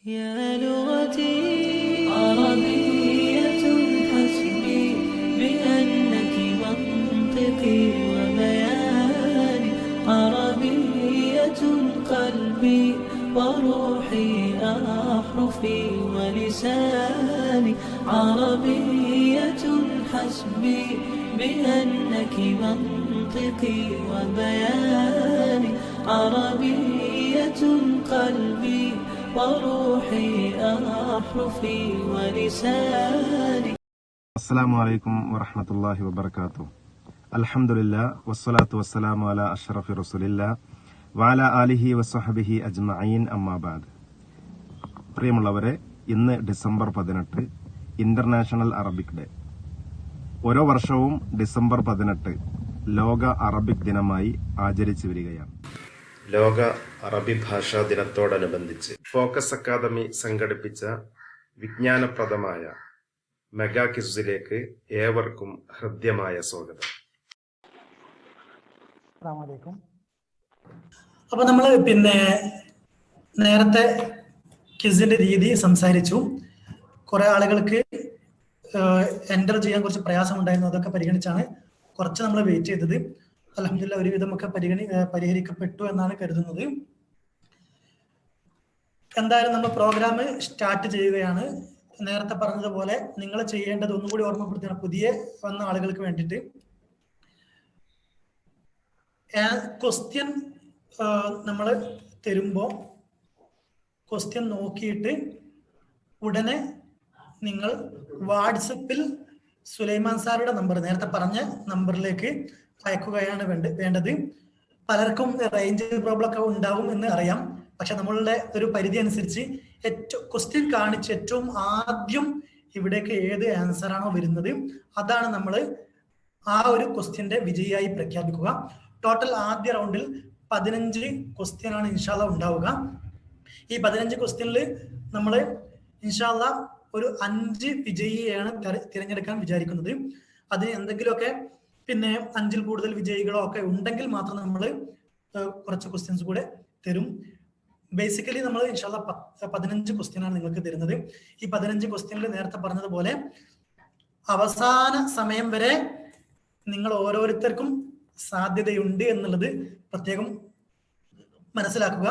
يا لغتي عربية حسبي بأنك منطقي وبياني عربية قلبي وروحي أحرفي ولساني عربية حسبي بأنك منطقي وبياني عربية قلبي وروحي أحرفي ولساني. അസ്സലാമു അലൈക്കും വറഹ്മത്തുള്ളാഹി വബറകാതുഹു. അൽഹംദുലില്ലാ വസ്സലാത്തു വസ്സലാമു അലാ അഷ്റഫി റസൂലില്ലാ വഅലാ ആലിഹി വസ്വഹ്ബിഹി അജ്മഈൻ അമ്മാ ബഅദ്. പ്രിയമുള്ളവരെ, ഇന്ന് ഡിസംബർ 18 ഇന്റർനാഷണൽ അറബിക് ഡേ. ഓരോ വർഷവും ഡിസംബർ 18 ലോക അറബിക് ദിനമായി ആചരിച്ചു വരികയാണ്. ലോക അറബി ഭാഷാ ദിനത്തോടനുബന്ധിച്ച് ഫോക്കസ് അക്കാദമി സംഘടിപ്പിച്ച വിജ്ഞാനപ്രദമായ മെഗാ ക്വിസിലേക്ക് ഏവർക്കും ഹൃദ്യമായ സ്വാഗതം. അപ്പൊ നമ്മള് നേരത്തെ ക്വിസിന്റെ രീതി സംസാരിച്ചു. കുറെ ആളുകൾക്ക് എൻ്റർ ചെയ്യാൻ കുറച്ച് പ്രയാസമുണ്ടായിരുന്നു. അതൊക്കെ പരിഗണിച്ചാണ് കുറച്ച് നമ്മൾ വെയിറ്റ് ചെയ്തത്. അൽഹംദുലില്ലാഹ് ഒരുവിധമൊക്കെ പരിഹരിക്കപ്പെട്ടു എന്നാണ് കരുതുന്നത്. എന്തായാലും നമ്മൾ പ്രോഗ്രാം സ്റ്റാർട്ട് ചെയ്യുകയാണ്. നേരത്തെ പറഞ്ഞതുപോലെ നിങ്ങൾ ചെയ്യേണ്ടത് ഒന്നുകൂടി ഓർമ്മപ്പെടുത്തുകയാണ് പുതിയ വന്ന ആളുകൾക്ക് വേണ്ടിയിട്ട്. ക്വസ്റ്റ്യൻ നമ്മൾ തരുമ്പോൾ ക്വസ്റ്റ്യൻ നോക്കിയിട്ട് ഉടനെ നിങ്ങൾ വാട്സപ്പിൽ സുലൈമാൻ സാറുടെ നമ്പർ, നേരത്തെ പറഞ്ഞ നമ്പറിലേക്ക് അയക്കുകയാണ് വേണ്ടത്. പലർക്കും റേഞ്ച് പ്രോബ്ലം ഒക്കെ ഉണ്ടാവും എന്ന് അറിയാം. പക്ഷെ നമ്മളുടെ ഒരു പരിധി അനുസരിച്ച് ക്വസ്റ്റ്യൻ കാണിച്ച് ഏറ്റവും ആദ്യം ഇവിടേക്ക് ഏത് ആൻസർ ആണോ വരുന്നത് അതാണ് നമ്മൾ ആ ഒരു ക്വസ്റ്റ്യന്റെ വിജയിയായി പ്രഖ്യാപിക്കുക. ടോട്ടൽ ആദ്യ റൗണ്ടിൽ 15 ക്വസ്റ്റ്യൻ ആണ് ഇൻഷാ അല്ലാഹ് ഉണ്ടാവുക. ഈ 15 ക്വസ്റ്റ്യനിൽ നമ്മൾ ഇൻഷാ അല്ലാഹ് ഒരു 5 വിജയിയെയാണ് തിരഞ്ഞെടുക്കാൻ വിചാരിക്കുന്നത്. അതിന് എന്തെങ്കിലുമൊക്കെ 5-ൽ കൂടുതൽ വിജയികളോ ഒക്കെ ഉണ്ടെങ്കിൽ മാത്രം നമ്മൾ കുറച്ച് ക്വസ്റ്റ്യൻസ് കൂടെ തരും. ബേസിക്കലി നമ്മൾ ഇൻഷാ അല്ലാഹ് 15 ക്വസ്റ്റ്യൻ ആണ് നിങ്ങൾക്ക് തരുന്നത്. ഈ 15 ക്വസ്റ്റ്യനിൽ നേരത്തെ പറഞ്ഞതുപോലെ അവസാന സമയം വരെ നിങ്ങൾ ഓരോരുത്തർക്കും സാധ്യതയുണ്ട് എന്നുള്ളത് പ്രത്യേകം മനസ്സിലാക്കുക.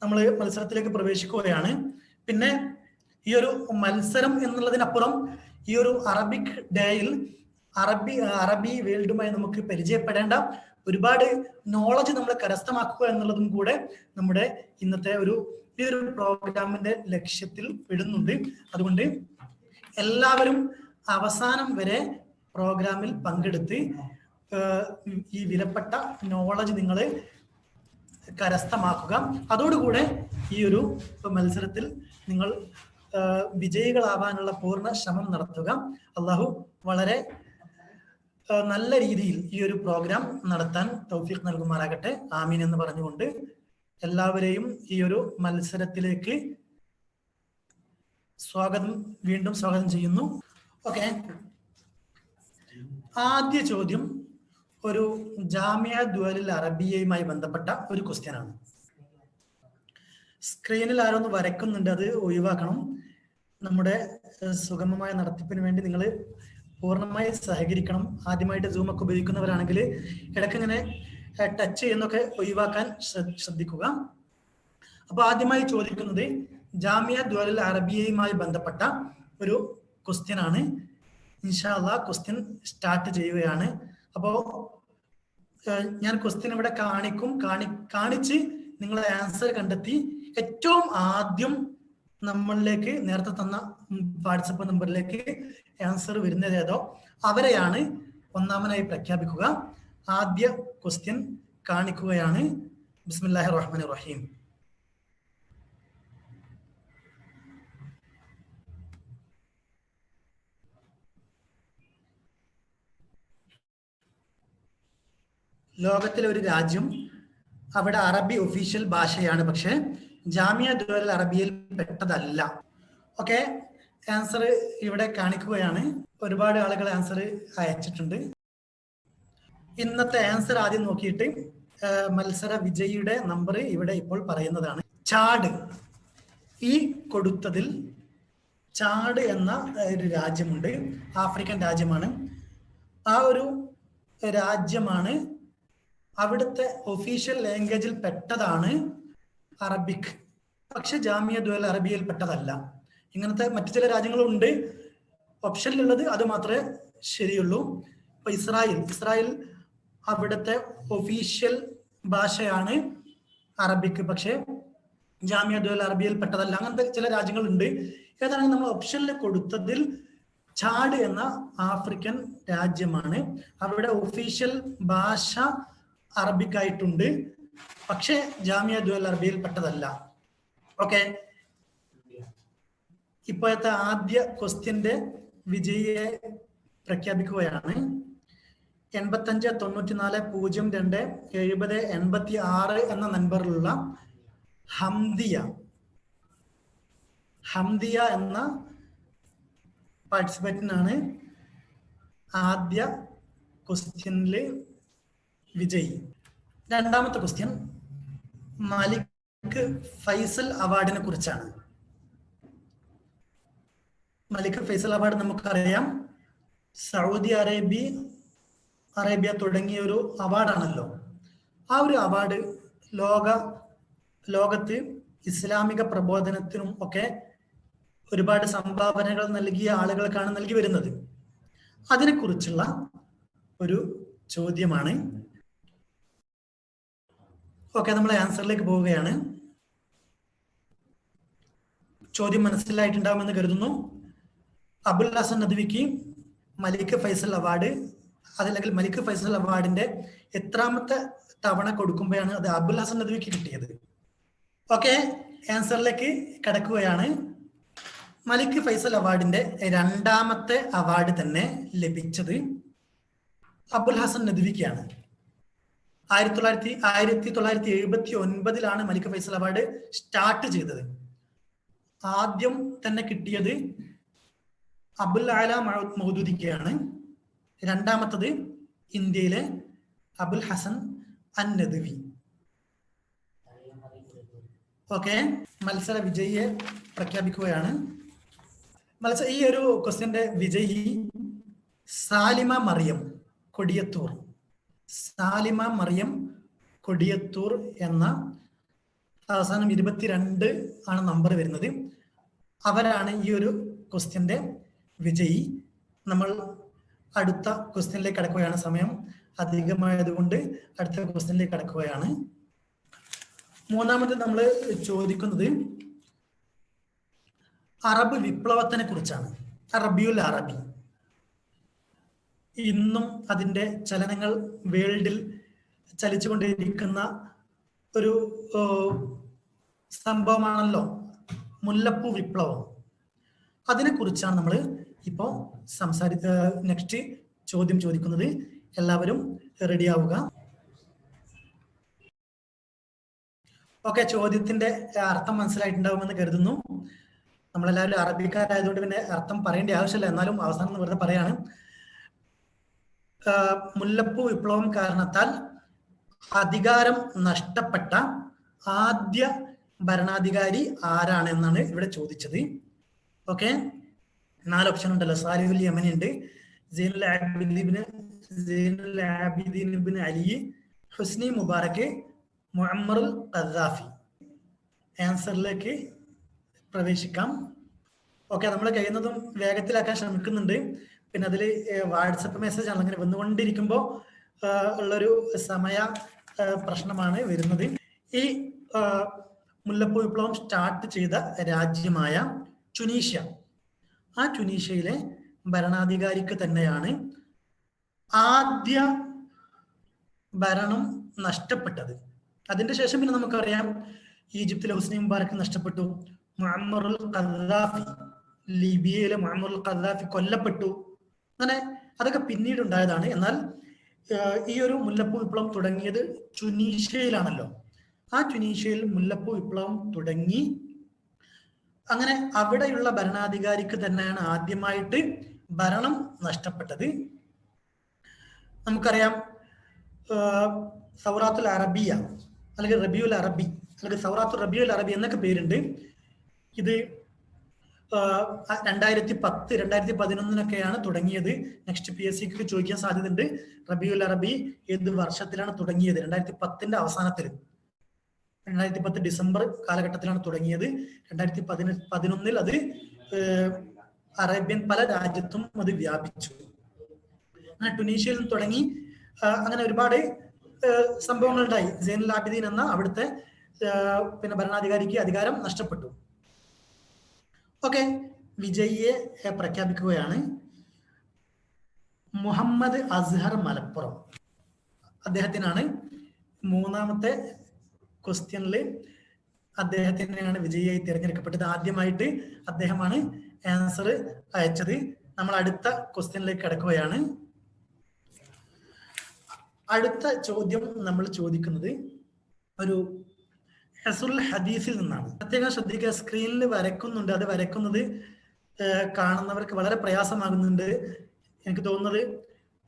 നമ്മൾ മത്സരത്തിലേക്ക് പ്രവേശിക്കുകയാണ്. പിന്നെ ഈ ഒരു മത്സരം എന്നുള്ളതിനപ്പുറം ഈ ഒരു അറബിക് ഡേയിൽ അറബി വേൾഡുമായി നമുക്ക് പരിചയപ്പെടേണ്ട ഒരുപാട് നോളജ് നമ്മൾ കരസ്ഥമാക്കുക എന്നുള്ളതും കൂടെ നമ്മുടെ ഇന്നത്തെ ഈ ഒരു പ്രോഗ്രാമിന്റെ ലക്ഷ്യത്തിൽ പെടുന്നുണ്ട്. അതുകൊണ്ട് എല്ലാവരും അവസാനം വരെ പ്രോഗ്രാമിൽ പങ്കെടുത്ത് ഈ വിലപ്പെട്ട നോളജ് നിങ്ങൾ കരസ്ഥമാക്കുക. അതോടുകൂടെ ഈ ഒരു മത്സരത്തിൽ നിങ്ങൾ വിജയികളാവാനുള്ള പൂർണ്ണ ശ്രമം നടത്തുക. അള്ളാഹു വളരെ നല്ല രീതിയിൽ ഈ ഒരു പ്രോഗ്രാം നടത്താൻ തൗഫീഖ് നൽകുമാറാകട്ടെ. ആമീൻ എന്ന് പറഞ്ഞുകൊണ്ട് എല്ലാവരെയും ഈ ഒരു മത്സരത്തിലേക്ക് വീണ്ടും സ്വാഗതം ചെയ്യുന്നു. ഓക്കെ, ആദ്യ ചോദ്യം ഒരു ജാമിയ ദുവലുൽ അറബിയയുമായി ബന്ധപ്പെട്ട ഒരു ക്വസ്റ്റ്യൻ ആണ്. സ്ക്രീനിൽ ആരൊന്ന് വരയ്ക്കുന്നുണ്ട്, അത് ഒഴിവാക്കണം. നമ്മുടെ സുഗമമായ നടത്തിപ്പിന് വേണ്ടി നിങ്ങൾ പൂർണ്ണമായി സഹകരിക്കണം. ആദ്യമായിട്ട് സൂം ഒക്കെ ഉപയോഗിക്കുന്നവരാണെങ്കിൽ ഇടയ്ക്ക് ഇങ്ങനെ ടച്ച് ചെയ്യുന്നൊക്കെ ഒഴിവാക്കാൻ ശ്രദ്ധിക്കുക. അപ്പൊ ആദ്യമായി ചോദിക്കുന്നത് ജാമിയ ദുവലുൽ അറബിയയുമായി ബന്ധപ്പെട്ട ഒരു ക്വസ്റ്റ്യൻ ആണ്. ഇൻഷാ അല്ലാഹ് ക്വസ്റ്റ്യൻ സ്റ്റാർട്ട് ചെയ്യുകയാണ്. അപ്പോ ഞാൻ ക്വസ്റ്റ്യൻ ഇവിടെ കാണിച്ച് നിങ്ങളെ ആൻസർ കണ്ടെത്തി ഏറ്റവും ആദ്യം നമ്മളിലേക്ക് നേരത്തെ തന്ന വാട്സപ്പ് നമ്പറിലേക്ക് ആൻസർ വരുന്നത് ഏതോ അവരെയാണ് ഒന്നാമനായി പ്രഖ്യാപിക്കുക. ആദ്യ ക്വസ്റ്റ്യൻ കാണിക്കുകയാണ്. ബിസ്മില്ലാഹിർ റഹ്മാനിർ റഹീം. ലോകത്തിലെ ഒരു രാജ്യം, അവിടെ അറബി ഒഫീഷ്യൽ ഭാഷയാണ്, പക്ഷെ ജാമിയ ദുവലുൽ അറബിയയിൽ പെട്ടതല്ല. ഓക്കെ, ആൻസർ ഇവിടെ കാണിക്കുകയാണ്. ഒരുപാട് ആളുകൾ ആൻസർ അയച്ചിട്ടുണ്ട്. ഇന്നത്തെ ആൻസർ ആദ്യം നോക്കിയിട്ട് മത്സര വിജയിയുടെ നമ്പർ ഇവിടെ ഇപ്പോൾ പറയുന്നതാണ്. ചാട് ഈ കൊടുത്തതിൽ ചാഡ് എന്ന ഒരു രാജ്യമുണ്ട്, ആഫ്രിക്കൻ രാജ്യമാണ്. ആ ഒരു രാജ്യമാണ്, അവിടുത്തെ ഒഫീഷ്യൽ ലാംഗ്വേജിൽ പെട്ടതാണ് അറബിക്. പക്ഷെ ജാമിയ ദുൽ അറബിയയിൽ പെട്ടതല്ല. ഇങ്ങനത്തെ മറ്റു ചില രാജ്യങ്ങളുണ്ട് ഓപ്ഷനിലുള്ളത്, അത് മാത്രമേ ശരിയുള്ളൂ. ഇപ്പൊ ഇസ്രായേൽ അവിടുത്തെ ഒഫീഷ്യൽ ഭാഷയാണ് അറബിക്, പക്ഷെ ജാമിയ ദുൽ അറബിയയിൽ പെട്ടതല്ല. അങ്ങനത്തെ ചില രാജ്യങ്ങളുണ്ട്. ഏതാണ് നമ്മൾ ഓപ്ഷനിൽ കൊടുത്തതിൽ ചാഡ് എന്ന ആഫ്രിക്കൻ രാജ്യമാണ്. അവിടെ ഒഫീഷ്യൽ ഭാഷ അറബിക് ആയിട്ടുണ്ട്, പക്ഷെ ജാമിയ ദുൽ അറബിയയിൽ പെട്ടതല്ല. ഓക്കെ, ഇപ്പോഴത്തെ ആദ്യ ക്വസ്റ്റ്യന്റെ വിജയിയെ പ്രഖ്യാപിക്കുകയാണ്. 8594027086 എന്ന നമ്പറിലുള്ള ഹംദിയ എന്ന പാർട്ടിസിപ്പന്റിനാണ് ആദ്യ ക്വസ്റ്റ്യനില് വിജയി. രണ്ടാമത്തെ ക്വസ്റ്റ്യൻ മലിക് ഫൈസൽ അവാർഡിനെ കുറിച്ചാണ്. മലിക് ഫൈസൽ അവാർഡ് നമുക്കറിയാം, സൗദി അറേബ്യ തുടങ്ങിയ ഒരു അവാർഡാണല്ലോ. ആ ഒരു അവാർഡ് ലോകത്ത് ഇസ്ലാമിക പ്രബോധനത്തിനും ഒക്കെ ഒരുപാട് സംഭാവനകൾ നൽകിയ ആളുകൾക്കാണ് നൽകി വരുന്നത്. അതിനെക്കുറിച്ചുള്ള ഒരു ചോദ്യമാണ്. ഓക്കെ, നമ്മൾ ആൻസറിലേക്ക് പോവുകയാണ്. ചോദ്യം മനസ്സിലായിട്ടുണ്ടാവുമെന്ന് കരുതുന്നു. അബുൽ ഹസൻ നദ്വിക്ക് മലിക് ഫൈസൽ അവാർഡ്, അതല്ലെങ്കിൽ മലിക് ഫൈസൽ അവാർഡിന്റെ എത്രാമത്തെ തവണ കൊടുക്കുമ്പോഴാണ് അത് അബുൽ ഹസൻ നദ്വിക്ക് കിട്ടിയത്? ഓക്കെ, ആൻസറിലേക്ക് കടക്കുകയാണ്. മലിക് ഫൈസൽ അവാർഡിന്റെ രണ്ടാമത്തെ അവാർഡ് തന്നെ ലഭിച്ചത് അബുൽ ഹസൻ നദ്വിക്കാണ്. 1979 മലിക് ഫൈസൽ അവാർഡ് സ്റ്റാർട്ട് ചെയ്തത്. ആദ്യം തന്നെ കിട്ടിയത് അബുൽ അല മൗദൂദിക്കാണ്. രണ്ടാമത്തത് ഇന്ത്യയിലെ അബുൽ ഹസൻ അൻ നദ്വി. ഓക്കെ, മത്സര വിജയിയെ പ്രഖ്യാപിക്കുകയാണ്. ഈ ഒരു ക്വസ്റ്റ്യന്റെ വിജയി സാലിമ മറിയം കൊടിയത്തൂർ എന്ന അവസാനം 22 ആണ് നമ്പർ വരുന്നത്. അവരാണ് ഈ ഒരു ക്വസ്റ്റ്യന്റെ വിജയി. നമ്മൾ അടുത്ത ക്വസ്റ്റ്യനിലേക്ക് കടക്കുകയാണ്. സമയം അധികമായതുകൊണ്ട് അടുത്ത ക്വസ്റ്റ്യനിലേക്ക് കടക്കുകയാണ്. മൂന്നാമത് നമ്മൾ ചോദിക്കുന്നത് അറബ് വിപ്ലവത്തിനെ കുറിച്ചാണ്. റബീഉൽ അറബി. ഇന്നും അതിന്റെ ചലനങ്ങൾ വേൾഡിൽ ചലിച്ചുകൊണ്ടിരിക്കുന്ന ഒരു സംഭവമാണല്ലോ മുല്ലപ്പൂ വിപ്ലവം. അതിനെക്കുറിച്ചാണ് നമ്മൾ ഇപ്പോൾ നെക്സ്റ്റ് ചോദ്യം ചോദിക്കുന്നത്. എല്ലാവരും റെഡി ആവുക. ഓക്കെ, ചോദ്യത്തിന്റെ അർത്ഥം മനസ്സിലായിട്ടുണ്ടാവുമെന്ന് കരുതുന്നു. നമ്മളെല്ലാവരും അറബിക്കാരായതുകൊണ്ട് പിന്നെ അർത്ഥം പറയേണ്ട ആവശ്യമില്ല, എന്നാലും അവസാനം വെറുതെ പറയാണ്. മുല്ലപ്പൂ വിപ്ലവം കാരണത്താൽ അധികാരം നഷ്ടപ്പെട്ട ആദ്യ ഭരണാധികാരി ആരാണെന്നാണ് ഇവിടെ ചോദിച്ചത്. ഓക്കെ, 4 ഓപ്ഷൻ ഉണ്ടല്ലോ. സാലിഹുൽ യമനി ഉണ്ട്, സൈനുൽ ആബിദീൻ ഇബ്നു അലി, ഹുസ്നി മുബാറക്, മുഅമ്മറുൽ ഖദ്ദാഫി. ആൻസറിലേക്ക് പ്രവേശിക്കാം. ഓക്കെ, നമ്മൾ കഴിയുന്നതും വേഗത്തിലാക്കാൻ ശ്രമിക്കുന്നുണ്ട്. പിന്നെ അതിൽ വാട്സപ്പ് മെസ്സേജ് ആണ് അങ്ങനെ വന്നുകൊണ്ടിരിക്കുമ്പോൾ ഉള്ളൊരു സമയ പ്രശ്നമാണ് വരുന്നത്. ഈ മുല്ലപ്പൂ വിപ്ലവം സ്റ്റാർട്ട് ചെയ്ത രാജ്യമായ ട്യൂണീഷ്യ, ആ ട്യൂണീഷ്യയിലെ ഭരണാധികാരിക്ക് തന്നെയാണ് ആദ്യ ഭരണം നഷ്ടപ്പെട്ടത്. അതിന്റെ ശേഷം പിന്നെ നമുക്കറിയാം ഈജിപ്തിലെ ഹുസ്നി മുബാറക്ക് നഷ്ടപ്പെട്ടു, മുഅമ്മറുൽ ഖദ്ദാഫി, ലിബിയയിലെ മുഅമ്മറുൽ ഖദ്ദാഫി കൊല്ലപ്പെട്ടു. അങ്ങനെ അതൊക്കെ പിന്നീട് ഉണ്ടായതാണ്. എന്നാൽ ഈ ഒരു മുല്ലപ്പൂ വിപ്ലവം തുടങ്ങിയത് ട്യൂണീഷ്യയിലാണല്ലോ. ആ ട്യൂണീഷ്യയിൽ മുല്ലപ്പൂ വിപ്ലവം തുടങ്ങി. അങ്ങനെ അവിടെയുള്ള ഭരണാധികാരിക്ക് തന്നെയാണ് ആദ്യമായിട്ട് ഭരണം നഷ്ടപ്പെട്ടത്. നമുക്കറിയാം സൗറാത്തുൽ അറബിയ അല്ലെങ്കിൽ റബീഉൽ അറബി അല്ലെങ്കിൽ സൗറാത്തുൽ റബീഉൽ അറബി എന്നൊക്കെ പേരുണ്ട്. ഇത് 2010, 2011 തുടങ്ങിയത്. നെക്സ്റ്റ് PSCക്ക് ചോദിക്കാൻ സാധ്യതയുണ്ട്. റബീഉൽ അറബി ഏത് വർഷത്തിലാണ് തുടങ്ങിയത്? 2010 അവസാനത്തിൽ, 2010 ഡിസംബർ കാലഘട്ടത്തിലാണ് തുടങ്ങിയത്. 2011 അത് അറേബ്യൻ പല രാജ്യത്തും അത് വ്യാപിച്ചു. അങ്ങനെ ടുണീഷ്യയിൽ നിന്ന് തുടങ്ങി അങ്ങനെ ഒരുപാട് സംഭവങ്ങൾ ഉണ്ടായി. സൈനുൽ ആബിദീൻ എന്ന അവിടുത്തെ പിന്നെ ഭരണാധികാരിക്ക് അധികാരം നഷ്ടപ്പെട്ടു. ഓക്കെ, വിജയിയെ പ്രഖ്യാപിക്കുകയാണ്. മുഹമ്മദ് അസ്ഹർ മലപ്പുറം, അദ്ദേഹത്തിനാണ് മൂന്നാമത്തെ ക്വസ്റ്റ്യനിൽ അദ്ദേഹത്തിനെയാണ് വിജയിയായി തിരഞ്ഞെടുക്കപ്പെട്ടത്. ആദ്യമായിട്ട് അദ്ദേഹമാണ് ആൻസർ അയച്ചത്. നമ്മൾ അടുത്ത ക്വസ്റ്റ്യനിലേക്ക് കടക്കുകയാണ്. അടുത്ത ചോദ്യം നമ്മൾ ചോദിക്കുന്നത് ഒരു അസുൽ ഹദീസിൽ നിന്നാണ്. പ്രത്യേകം ശ്രദ്ധിക്കുക, സ്ക്രീനിൽ വരയ്ക്കുന്നുണ്ട്. അത് വരയ്ക്കുന്നത് കാണുന്നവർക്ക് വളരെ പ്രയാസമാകുന്നുണ്ട്. എനിക്ക് തോന്നുന്നത്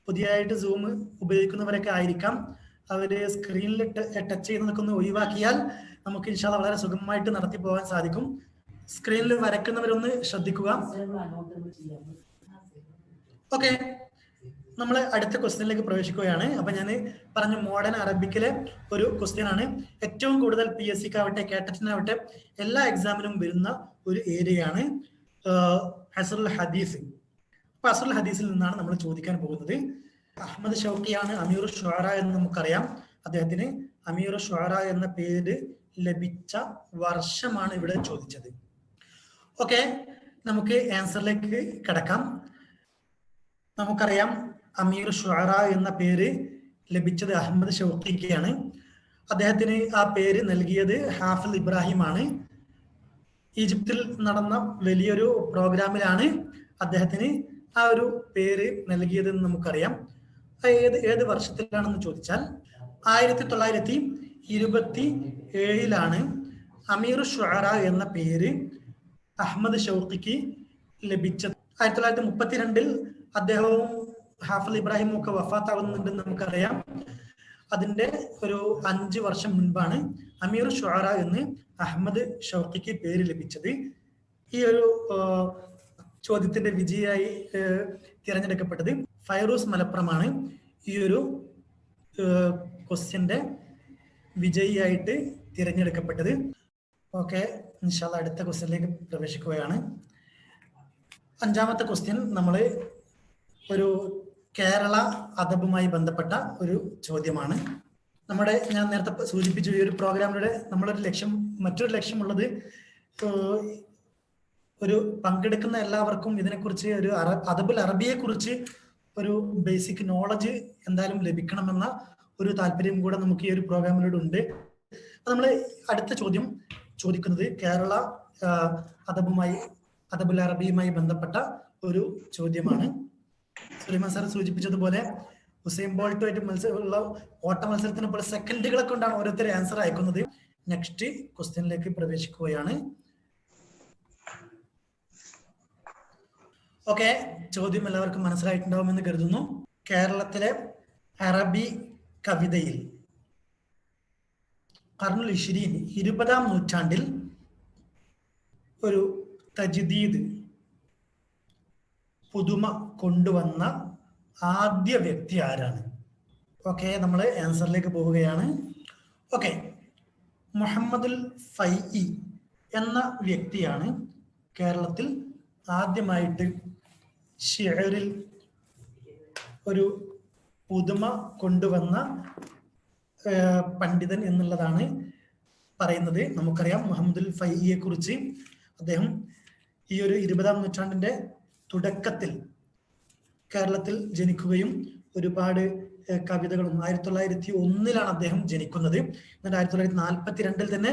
പുതിയതായിട്ട് സൂം ഉപയോഗിക്കുന്നവരൊക്കെ ആയിരിക്കാം. അവര് സ്ക്രീനിൽ ടച്ച് ചെയ്യുന്നതൊക്കെ ഒന്ന് ഒഴിവാക്കിയാൽ നമുക്ക് ഇൻഷാ അല്ലാഹ് വളരെ സുഗമമായിട്ട് നടത്തി പോകാൻ സാധിക്കും. സ്ക്രീനിൽ വരയ്ക്കുന്നവരൊന്ന് ശ്രദ്ധിക്കുക. ഓക്കെ, നമ്മൾ അടുത്ത ക്വസ്റ്റ്യനിലേക്ക് പ്രവേശിക്കുകയാണ്. അപ്പൊ ഞാൻ പറഞ്ഞ മോഡേൺ അറബിക്കിലെ ഒരു ക്വസ്റ്റ്യൻ ആണ്. ഏറ്റവും കൂടുതൽ PSCക്കാവട്ടെ കാറ്ററ്റിനാവട്ടെ എല്ലാ എക്സാമിനും വരുന്ന ഒരു ഏരിയയാണ് അസ്റുൽ ഹദീസ്. അപ്പൊ അസ്റുൽ ഹദീസിൽ നിന്നാണ് നമ്മൾ ചോദിക്കാൻ പോകുന്നത്. അഹമ്മദ് ഷൗക്കിയാണ് അമീർ ഷുഅറ എന്ന് നമുക്കറിയാം. അദ്ദേഹത്തിന് അമീർ ഷുഅറ എന്ന പേര് ലഭിച്ച വർഷമാണ് ഇവിടെ ചോദിച്ചത്. ഓക്കെ, നമുക്ക് ആൻസറിലേക്ക് കടക്കാം. നമുക്കറിയാം അമീർ ഷുഅറ എന്ന പേര് ലഭിച്ചത് അഹമ്മദ് ഷൗക്കിക്കാണ്. അദ്ദേഹത്തിന് ആ പേര് നൽകിയത് ഹാഫിൽ ഇബ്രാഹിം ആണ്. ഈജിപ്തിൽ നടന്ന വലിയൊരു പ്രോഗ്രാമിലാണ് അദ്ദേഹത്തിന് ആ ഒരു പേര് നൽകിയതെന്ന് നമുക്കറിയാം. ഏത് വർഷത്തിലാണെന്ന് ചോദിച്ചാൽ 1927 അമീർ ഷുഅറ എന്ന പേര് അഹമ്മദ് ഷൗക്കിക്ക് ലഭിച്ചത്. 1932 അദ്ദേഹവും ഹാഫിൽ ഇബ്രാഹിമും ഒക്കെ വഫാത്താവുന്നുണ്ടെന്ന് നമുക്കറിയാം. അതിന്റെ ഒരു 5 വർഷം മുൻപാണ് അമീർ ഷുഅറ എന്ന് അഹമ്മദ് ഷൗക്കിക്ക് പേര് ലഭിച്ചത്. ഈ ഒരു ചോദ്യത്തിന്റെ വിജയിയായി തിരഞ്ഞെടുക്കപ്പെട്ടത് ഫൈറൂസ് മലപ്പുറമാണ്. ഈ ഒരു ക്വസ്റ്റ്യന്റെ വിജയിയായിട്ട് തിരഞ്ഞെടുക്കപ്പെട്ടത്. ഓക്കെ, ഇൻഷാ അല്ലാഹ് അടുത്ത ക്വസ്റ്റ്യനിലേക്ക് പ്രവേശിക്കുകയാണ്. 5ാമത്തെ ക്വസ്റ്റ്യൻ നമ്മൾ ഒരു കേരള അദബുമായി ബന്ധപ്പെട്ട ഒരു ചോദ്യമാണ്. ഞാൻ നേരത്തെ സൂചിപ്പിച്ചു, ഈ ഒരു പ്രോഗ്രാമിലൂടെ മറ്റൊരു ലക്ഷ്യമുള്ളത് ഒരു പങ്കെടുക്കുന്ന എല്ലാവർക്കും ഇതിനെക്കുറിച്ച് ഒരു അദബുൽ അറബിയെ കുറിച്ച് ഒരു ബേസിക് നോളജ് എന്തായാലും ലഭിക്കണമെന്ന ഒരു താല്പര്യം കൂടെ നമുക്ക് ഈ ഒരു പ്രോഗ്രാമിലൂടെ ഉണ്ട്. നമ്മൾ അടുത്ത ചോദ്യം ചോദിക്കുന്നത് കേരള അദബുൽ അറബിയുമായി ബന്ധപ്പെട്ട ഒരു ചോദ്യമാണ്. സുലൈമാൻ സാർ സൂചിപ്പിച്ചതുപോലെ ഹുസൈൻ ബോൾട്ടുമായിട്ട് ഉള്ള ഓട്ട മത്സരത്തിന് പോലെ സെക്കൻഡുകളെ കൊണ്ടാണ് ഓരോരുത്തർ ആൻസർ അയക്കുന്നത്. നെക്സ്റ്റ് ക്വസ്റ്റ്യനിലേക്ക് പ്രവേശിക്കുകയാണ്. ഓക്കെ, ചോദ്യം എല്ലാവർക്കും മനസ്സിലായിട്ടുണ്ടാവുമെന്ന് കരുതുന്നു. കേരളത്തിലെ അറബി കവിതയിൽ ഖർനുൽ ഇശ്രീൻ 20ാം നൂറ്റാണ്ടിൽ ഒരു തജ്ദീദ് പുതുമ കൊണ്ടുവന്ന ആദ്യ വ്യക്തി ആരാണ്? ഓക്കെ, നമ്മൾ ആൻസറിലേക്ക് പോവുകയാണ്. ഓക്കെ, മുഹമ്മദുൽ ഫൈഇ എന്ന വ്യക്തിയാണ് കേരളത്തിൽ ആദ്യമായിട്ട് ഷിഅറിൽ ഒരു പുതുമ കൊണ്ടുവന്ന പണ്ഡിതൻ എന്നുള്ളതാണ് പറയുന്നത്. നമുക്കറിയാം മുഹമ്മദുൽ ഫൈഇയെ കുറിച്ച്. അദ്ദേഹം ഈ ഒരു 20ാം നൂറ്റാണ്ടിന്റെ തുടക്കത്തിൽ കേരളത്തിൽ ജനിക്കുകയും ഒരുപാട് കവിതകളും 1901 അദ്ദേഹം ജനിക്കുന്നത്. എന്നിട്ട് 1942 തന്നെ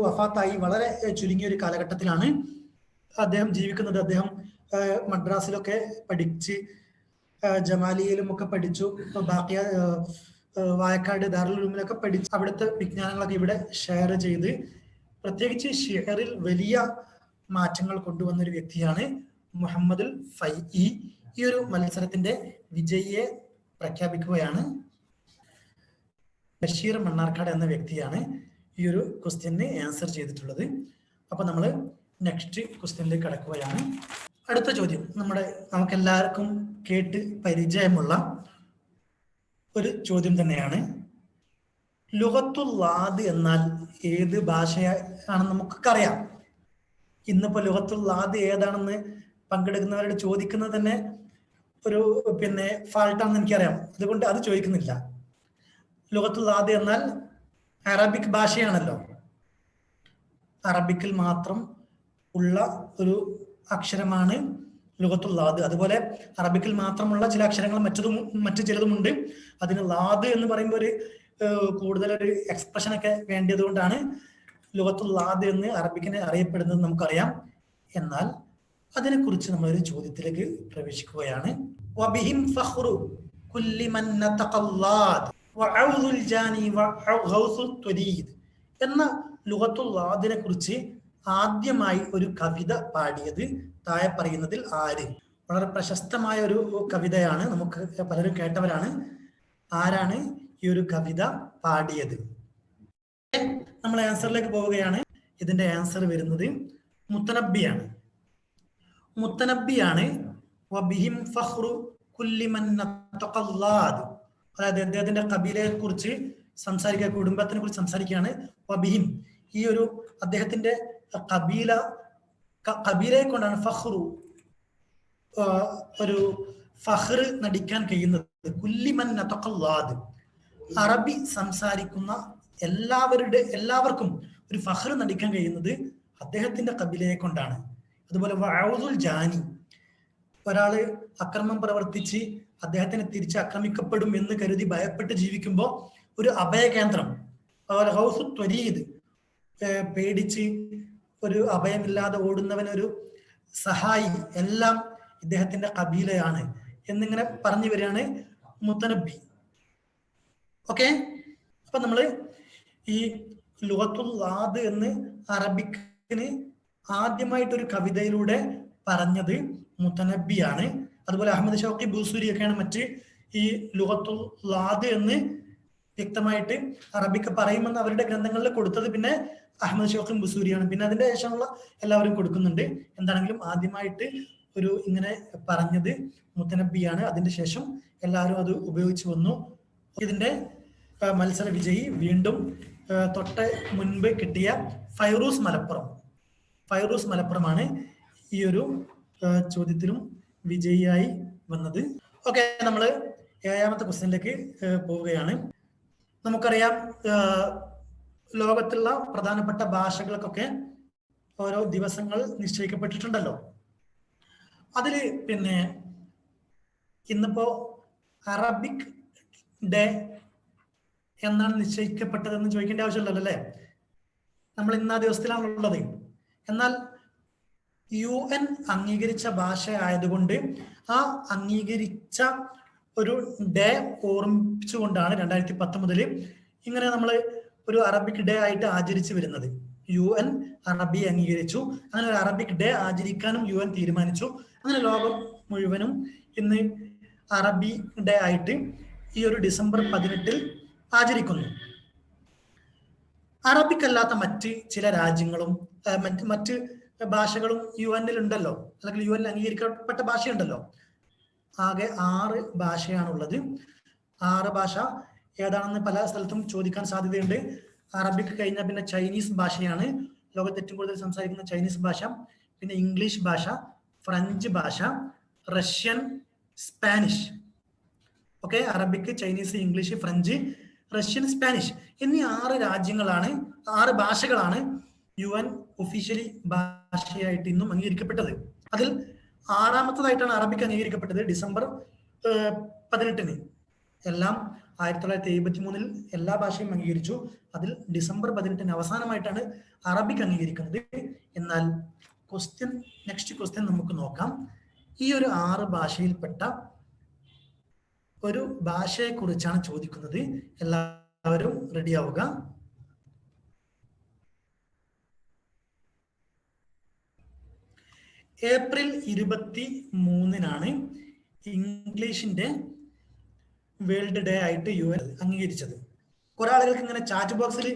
വഫാത്തായി. വളരെ ചുരുങ്ങിയ ഒരു കാലഘട്ടത്തിലാണ് അദ്ദേഹം ജീവിക്കുന്നത്. അദ്ദേഹം മദ്രാസിലൊക്കെ പഠിച്ച് ജമാലിയയിലും ഒക്കെ പഠിച്ചു. ബാക്കിയ വായക്കാട് ദാറുൽ ഉലൂമിലൊക്കെ പഠിച്ച് അവിടുത്തെ വിജ്ഞാനങ്ങളൊക്കെ ഇവിടെ ഷെയർ ചെയ്ത് പ്രത്യേകിച്ച് ഷിഅറിൽ വലിയ മാറ്റങ്ങൾ കൊണ്ടുവന്ന ഒരു വ്യക്തിയാണ് മുഹമ്മദുൽ ഫൈഇ. ഈ ഒരു മത്സരത്തിന്റെ വിജയിയെ പ്രഖ്യാപിക്കുകയാണ്. ബഷീർ മണ്ണാർക്കാട് എന്ന വ്യക്തിയാണ് ഈ ഒരു ക്വസ്റ്റ്യന് ആൻസർ ചെയ്തിട്ടുള്ളത്. അപ്പൊ നമ്മൾ നെക്സ്റ്റ് ക്വസ്റ്റ്യനിലേക്ക് കടക്കുകയാണ്. അടുത്ത ചോദ്യം നമുക്കെല്ലാവർക്കും കേട്ട് പരിചയമുള്ള ഒരു ചോദ്യം തന്നെയാണ്. ലുഗത്തുൽ ലാദ് എന്നാൽ ഏത് ഭാഷയാണെന്ന് നമുക്കറിയാം. ഇന്നിപ്പോ ലുഗത്തുൽ ലാദ് ഏതാണെന്ന് പങ്കെടുക്കുന്നവരോട് ചോദിക്കുന്നത് തന്നെ ഒരു ഫാൾട്ടാണെന്ന് എനിക്കറിയാം. അതുകൊണ്ട് അത് ചോദിക്കുന്നില്ല. ലുഗത്തുൽ ലാദ് എന്നാൽ അറബിക് ഭാഷയാണല്ലോ. അറബിക്കിൽ മാത്രം ഉള്ള ഒരു അക്ഷരമാണ് ലുഗത്തുൽ ലാദ്. അതുപോലെ അറബിക്കിൽ മാത്രമുള്ള ചില അക്ഷരങ്ങൾ മറ്റു ചിലതുമുണ്ട്. അതിന് ലാദ് എന്ന് പറയുമ്പോൾ കൂടുതലൊരു എക്സ്പ്രഷൻ ഒക്കെ വേണ്ടിയത് കൊണ്ടാണ് ലുഗത്തുൽ ലാദ് എന്ന് അറബിക്കിനെ അറിയപ്പെടുന്നത് നമുക്കറിയാം. എന്നാൽ അതിനെക്കുറിച്ച് നമ്മളൊരു ചോദ്യത്തിലേക്ക് പ്രവേശിക്കുകയാണ്. വബിഹിം ഫഖ്റു കുല്ലി മൻ നതഖല്ലാദ് വഅഊദുൽ ജാനി വഅഗൗസുൽ ത്വരീദ് എന്ന ലുഗത്തുൽ ലാദിനെ കുറിച്ച് ആദ്യമായി ഒരു കവിത പാടിയത് താഴെ പറയുന്നതിൽ ആര്? വളരെ പ്രശസ്തമായ ഒരു കവിതയാണ്, നമുക്ക് പലരും കേട്ടവരാണ്. ആരാണ് ഈ ഒരു കവിത പാടിയത്? നമ്മൾ ആൻസറിലേക്ക് പോവുകയാണ്. ഇതിന്റെ ആൻസർ വരുന്നത് മുത്തനബ്ബിയാണ്. മുത്തനബ്ബിയാണ് വബിഹിം ഫഖ്റു കുല്ലി മൻ നതഖല്ലാദ്. അതായത് അദ്ദേഹത്തിന്റെ കബീലയെ കുറിച്ച് സംസാരിക്കുക, കുടുംബത്തിനെ കുറിച്ച് സംസാരിക്കുകയാണ്. വബിഹിം, ഈ ഒരു അദ്ദേഹത്തിന്റെ കബീലയെ കൊണ്ടാണ് ഫഖ്റു, ഒരു ഫഖ്ർ നടിക്കാൻ കഴിയുന്നത്. കുല്ലി മൻ നതഖല്ലാദ്, അറബി സംസാരിക്കുന്ന എല്ലാവർക്കും ഒരു ഫഖ്ർ നടിക്കാൻ കഴിയുന്നത് അദ്ദേഹത്തിന്റെ കബീലയെ കൊണ്ടാണ്. അതുപോലെ വഅഊദുൽ ജാനി, ഒരാള് അക്രമം പ്രവർത്തിച്ച് അദ്ദേഹത്തിനെ തിരിച്ച് ആക്രമിക്കപ്പെടും എന്ന് കരുതി ഭയപ്പെട്ട് ജീവിക്കുമ്പോൾ ഒരു അഭയകേന്ദ്രം, അതുപോലെ ഗൗസു ത്വരീദ്, പേടിച്ച് ഒരു അഭയമില്ലാതെ ഓടുന്നവനൊരു സഹായി, എല്ലാം ഇദ്ദേഹത്തിന്റെ കബീലയാണ് എന്നിങ്ങനെ പറഞ്ഞു വരികയാണ് മുത്തനബി. ഓക്കെ, അപ്പൊ നമ്മള് ഈ ലുഗത്തുൽ ലാദ് എന്ന് അറബിക്കിന് ആദ്യമായിട്ടൊരു കവിതയിലൂടെ പറഞ്ഞത് മുത്തനബിയാണ്. അതുപോലെ അഹമ്മദ് ഷൗക്കി ബൂസൂരി ഒക്കെയാണ് മറ്റ് ഈ ലുഗത്തുൽ ലാദ് എന്ന് വ്യക്തമായിട്ട് അറബിക്ക് പറയുമെന്ന് അവരുടെ ഗ്രന്ഥങ്ങളിൽ കൊടുത്തത് പിന്നെ അഹമ്മദ് ഷൗക്കി ബൂസൂരിയാണ്. പിന്നെ അതിന്റെ ശേഷമുള്ള എല്ലാവരും കൊടുക്കുന്നുണ്ട്. എന്താണെങ്കിലും ആദ്യമായിട്ട് ഒരു ഇങ്ങനെ പറഞ്ഞത് മുത്തനബിയാണ്. അതിന്റെ ശേഷം എല്ലാവരും അത് ഉപയോഗിച്ചു വന്നു. ഇതിന്റെ മത്സര വിജയി വീണ്ടും തൊട്ട് മുൻപ് കിട്ടിയ ഫൈറൂസ് മലപ്പുറമാണ് ഈ ഒരു ചോദ്യത്തിലും വിജയിയായി വന്നത്. ഓക്കെ, നമ്മൾ 7ാമത്തെ ക്വസ്റ്റ്യനിലേക്ക് പോവുകയാണ്. നമുക്കറിയാം, ലോകത്തുള്ള പ്രധാനപ്പെട്ട ഭാഷകൾക്കൊക്കെ ഓരോ ദിവസങ്ങൾ നിശ്ചയിക്കപ്പെട്ടിട്ടുണ്ടല്ലോ. അതില് ഇന്നിപ്പോ അറബിക് ഡേ എന്നാണ് നിശ്ചയിക്കപ്പെട്ടതെന്ന് ചോദിക്കേണ്ട ആവശ്യമില്ലല്ലോ അല്ലേ? നമ്മൾ ഇന്ന് ആ ദിവസത്തിലാണുള്ളത്. എന്നാൽ UN അംഗീകരിച്ച ഭാഷ ആയതുകൊണ്ട് ആ അംഗീകരിച്ച ഒരു ഡേ ഓർമ്മിച്ചുകൊണ്ടാണ് 2019 ഇങ്ങനെ നമ്മൾ ഒരു അറബിക് ഡേ ആയിട്ട് ആചരിച്ചു വരുന്നത്. UN അറബി അംഗീകരിച്ചു, അങ്ങനെ ഒരു അറബിക് ഡേ ആചരിക്കാനും UN തീരുമാനിച്ചു. അങ്ങനെ ലോകം മുഴുവനും ഇന്ന് അറബി ഡേ ആയിട്ട് ഈ ഒരു ഡിസംബർ 18 ആചരിക്കുന്നു. അറബിക് അല്ലാത്ത മറ്റ് ചില രാജ്യങ്ങളും മറ്റ് ഭാഷകളും UN ഉണ്ടല്ലോ, അല്ലെങ്കിൽ UN അംഗീകരിക്കപ്പെട്ട ഭാഷയുണ്ടല്ലോ. ആകെ 6 ഭാഷയാണുള്ളത്. 6 ഭാഷ ഏതാണെന്ന് പല സ്ഥലത്തും ചോദിക്കാൻ സാധ്യതയുണ്ട്. അറബിക് കഴിഞ്ഞാൽ പിന്നെ ചൈനീസ് ഭാഷയാണ് ലോകത്ത് ഏറ്റവും കൂടുതൽ സംസാരിക്കുന്ന ചൈനീസ് ഭാഷ. പിന്നെ ഇംഗ്ലീഷ് ഭാഷ, ഫ്രഞ്ച് ഭാഷ, Russian, Spanish. Okay, Arabic, Chinese, English, French, Russian, Spanish എന്നീ 6 ഭാഷകളാണ് UN ഒഫീഷ്യലി ഭാഷയായിട്ട് ഇന്നും അംഗീകരിക്കപ്പെട്ടത്. അതിൽ 6ാമത്തതായിട്ടാണ് അറബിക് അംഗീകരിക്കപ്പെട്ടത് ഡിസംബർ 18. എല്ലാം 1973 എല്ലാ ഭാഷയും അംഗീകരിച്ചു. അതിൽ ഡിസംബർ 18 അവസാനമായിട്ടാണ് അറബിക് അംഗീകരിക്കുന്നത്. എന്നാൽ നെക്സ്റ്റ് ക്വസ്റ്റ്യൻ നമുക്ക് നോക്കാം. ഈ ഒരു 6 ഭാഷയിൽപ്പെട്ട ഒരു ഭാഷയെ കുറിച്ചാണ് ചോദിക്കുന്നത്. എല്ലാവരും റെഡി ആവുക. ഏപ്രിൽ 23 ഇംഗ്ലീഷിന്റെ വേൾഡ് ഡേ ആയിട്ട് UN അംഗീകരിച്ചത്. കുറെ ആളുകൾക്ക് ഇങ്ങനെ ചാറ്റ് ബോക്സിൽ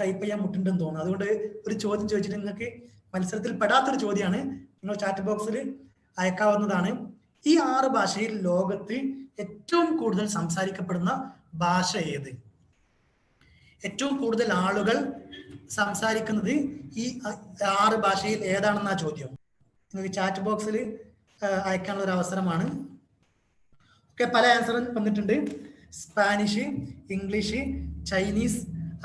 ടൈപ്പ് ചെയ്യാൻ മുട്ടുണ്ടെന്ന് തോന്നുന്നു. അതുകൊണ്ട് ഒരു ചോദ്യം ചോദിച്ചിട്ട് നിങ്ങൾക്ക് മത്സരത്തിൽ പെടാത്തൊരു ചോദ്യമാണ്, നിങ്ങൾ ചാറ്റ് ബോക്സിൽ അയക്കാവുന്നതാണ്. ഈ 6 ഭാഷയിൽ ലോകത്ത് ഏറ്റവും കൂടുതൽ സംസാരിക്കപ്പെടുന്ന ഭാഷ ഏത്? ഏറ്റവും കൂടുതൽ ആളുകൾ സംസാരിക്കുന്നത് ഈ 6 ഭാഷയിൽ ഏതാണെന്നാ ചോദ്യം. നിങ്ങൾക്ക് ചാറ്റ് ബോക്സിൽ അയക്കാനുള്ള ഒരു അവസരമാണ്. ഓക്കെ, പല ആൻസറും വന്നിട്ടുണ്ട്. സ്പാനിഷ്, ഇംഗ്ലീഷ്, ചൈനീസ്,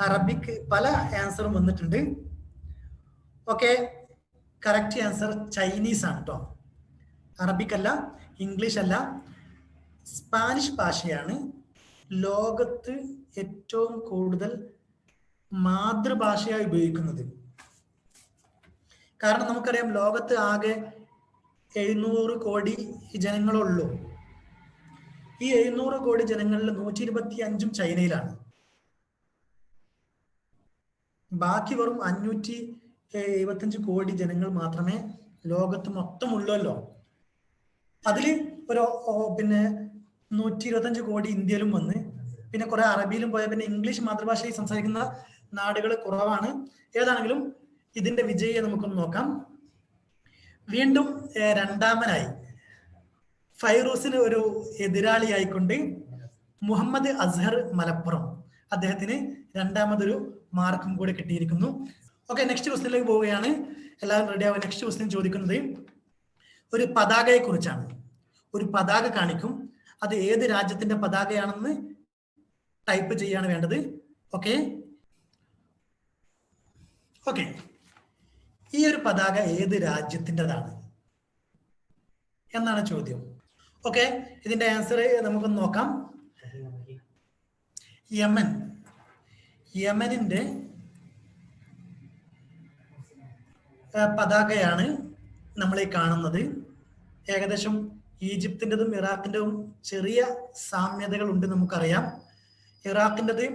അറബിക്, പല ആൻസറും വന്നിട്ടുണ്ട്. ഓക്കെ, കറക്റ്റ് ആൻസർ ചൈനീസ് ആണ് കേട്ടോ. അറബിക് അല്ല, ഇംഗ്ലീഷ് അല്ല, സ്പാനിഷ് ഭാഷയാണ് ലോകത്ത് ഏറ്റവും കൂടുതൽ മാതൃഭാഷയായി ഉപയോഗിക്കുന്നത്. കാരണം നമുക്കറിയാം ലോകത്ത് ആകെ 700 കോടി ജനങ്ങളുള്ളൂ. ഈ 700 കോടി ജനങ്ങളിൽ 125 ചൈനയിലാണ്. ബാക്കി വെറും 575 കോടി ജനങ്ങൾ മാത്രമേ ലോകത്ത് മൊത്തം ഉള്ളല്ലോ. അതിൽ ഒരു 125 കോടി ഇന്ത്യയിലും വന്ന് പിന്നെ കുറെ അറബിയിലും പോയ പിന്നെ ഇംഗ്ലീഷ് മാതൃഭാഷയിൽ സംസാരിക്കുന്ന നാടുകൾ കുറവാണ്. ഏതാണെങ്കിലും ഇതിന്റെ വിജയിയെ നമുക്കൊന്ന് നോക്കാം. വീണ്ടും രണ്ടാമനായി ഫൈറൂസിന് ഒരു എതിരാളിയായിക്കൊണ്ട് മുഹമ്മദ് അസ്ഹർ മലപ്പുറം, അദ്ദേഹത്തിന് രണ്ടാമതൊരു മാർക്കും കൂടെ കിട്ടിയിരിക്കുന്നു. ഓക്കെ, നെക്സ്റ്റ് ക്വസ്റ്റ്യനിലേക്ക് പോവുകയാണ്. എല്ലാവരും റെഡി ആവുക. നെക്സ്റ്റ് ക്വസ്റ്റ്യൻ ചോദിക്കുന്നത് ഒരു പതാകയെ കുറിച്ചാണ്. ഒരു പതാക കാണിക്കും, അത് ഏത് രാജ്യത്തിന്റെ പതാകയാണെന്ന് ടൈപ്പ് ചെയ്യാണ് വേണ്ടത്. ഓക്കെ ഓക്കെ ഈ ഒരു പതാക ഏത് രാജ്യത്തിൻ്റെതാണ് എന്നാണ് ചോദ്യം. ഓക്കെ, ഇതിന്റെ ആൻസർ നമുക്കൊന്ന് നോക്കാം. യമൻ. യമനിന്റെ പതാകയാണ് നമ്മൾ ഈ കാണുന്നത്. ഏകദേശം ഈജിപ്തിൻ്റെതും ഇറാഖിൻ്റെതും ചെറിയ സാമ്യതകൾ ഉണ്ട് നമുക്കറിയാം. ഇറാഖിൻ്റെത്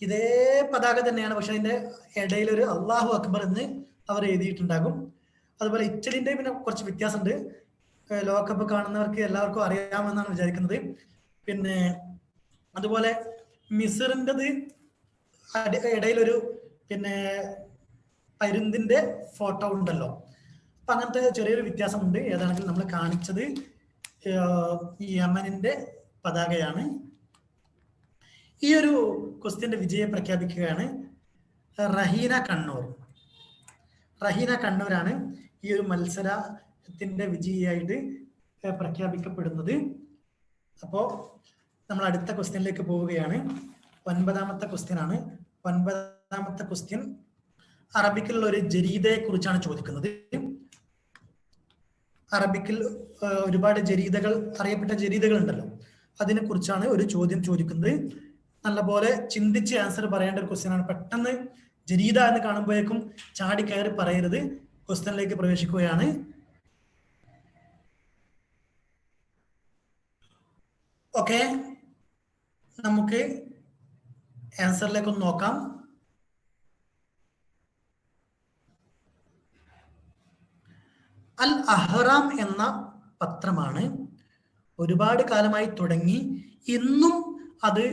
ഇതേ പതാക തന്നെയാണ്, പക്ഷെ അതിന്റെ ഇടയിൽ ഒരു അള്ളാഹു അക്ബർ എന്ന് അവർ എഴുതിയിട്ടുണ്ടാകും. അതുപോലെ ഇറ്റലിന്റെ പിന്നെ കുറച്ച് വ്യത്യാസമുണ്ട്. ലോകകപ്പ് കാണുന്നവർക്ക് എല്ലാവർക്കും അറിയാമെന്നാണ് വിചാരിക്കുന്നത്. പിന്നെ അതുപോലെ മിസറിൻ്റെത് ഇടയിലൊരു പിന്നെ പരുന്തിന്റെ ഫോട്ടോ ഉണ്ടല്ലോ. അപ്പൊ അങ്ങനത്തെ ചെറിയൊരു വ്യത്യാസമുണ്ട്. ഏതാണെങ്കിലും നമ്മൾ കാണിച്ചത് യമനിന്റെ പതാകയാണ്. ഈ ഒരു ക്വസ്റ്റ്യന്റെ വിജയം പ്രഖ്യാപിക്കുകയാണ് റഹീന കണ്ണൂർ. റഹീന കണ്ണൂരാണ് ഈ ഒരു മത്സരത്തിന്റെ വിജയിയായിട്ട് പ്രഖ്യാപിക്കപ്പെടുന്നത്. അപ്പോ നമ്മൾ അടുത്ത ക്വസ്റ്റ്യനിലേക്ക് പോവുകയാണ്. 9ാമത്തെ ക്വസ്റ്റ്യൻ ആണ്. 9ാമത്തെ ക്വസ്റ്റ്യൻ അറബിക്കിലുള്ള ഒരു ജരീദയെ കുറിച്ചാണ് ചോദിക്കുന്നത്. അറബിക്കിൽ ഒരുപാട് ജരീദകൾ, അറിയപ്പെട്ട ജരീദകൾ ഉണ്ടല്ലോ, അതിനെ കുറിച്ചാണ് ഒരു ചോദ്യം ചോദിക്കുന്നത്. നല്ലപോലെ ചിന്തിച്ച് ആൻസർ പറയേണ്ട ഒരു ക്വസ്റ്റ്യൻ ആണ്. പെട്ടെന്ന് ജരീദ എന്ന് കാണുമ്പോഴേക്കും ചാടി കയറി പറയരുത്. ക്വസ്റ്റ്യനിലേക്ക് പ്രവേശിക്കുകയാണ്. ഓക്കെ, നമുക്ക് ആൻസറിലേക്ക് ഒന്ന് നോക്കാം. അൽ അഹ്റാം എന്ന പത്രമാണ് ഒരുപാട് കാലമായി തുടങ്ങി, ഇന്നും അത്